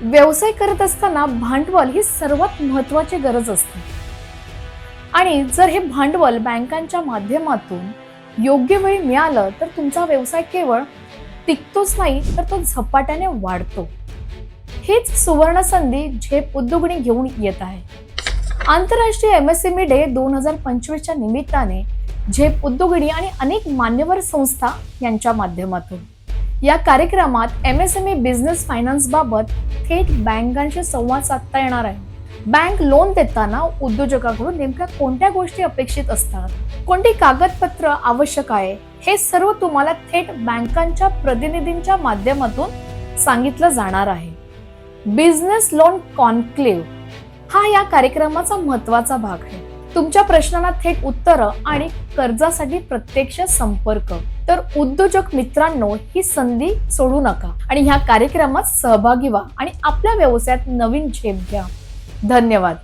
व्यवसाय करत असताना भांडवल ही सर्वात महत्त्वाची गरज असते आणि जर हे भांडवल बँकांच्या माध्यमातून योग्य वेळी मिळालं तर तुमचा व्यवसाय केवळ टिकतोच नाही तर तो झपाट्याने वाढतो. हीच सुवर्ण संधी झेप उद्योगणी घेऊन येत आहे. आंतरराष्ट्रीय एमएसएमई डे 2025 च्या निमित्ताने झेप उद्योगणी आणि अनेक मान्यवर संस्था यांच्या माध्यमातून या कार्यक्रमात एमएसएमई बिझनेस फायनान्स बाबत थेट बँकांशी संवाद साधता येणार आहे. बँक लोन देताना उद्योजकाकडून नेमक्या कोणत्या गोष्टी अपेक्षित असतात, कोणती कागदपत्र आवश्यक आहे, हे सर्व तुम्हाला थेट बँकांच्या प्रतिनिधींच्या माध्यमातून सांगितलं जाणार आहे. बिझनेस लोन कॉन्क्लेव्ह हा या कार्यक्रमाचा महत्त्वाचा भाग आहे. तुमच्या प्रश्नांना थेट उत्तरं आणि कर्जासाठी प्रत्यक्ष संपर्क. तर उद्योजक मित्रांनो, ही संधी सोडू नका आणि ह्या कार्यक्रमात सहभागी व्हा आणि आपल्या व्यवसायात नवीन झेप घ्या. धन्यवाद.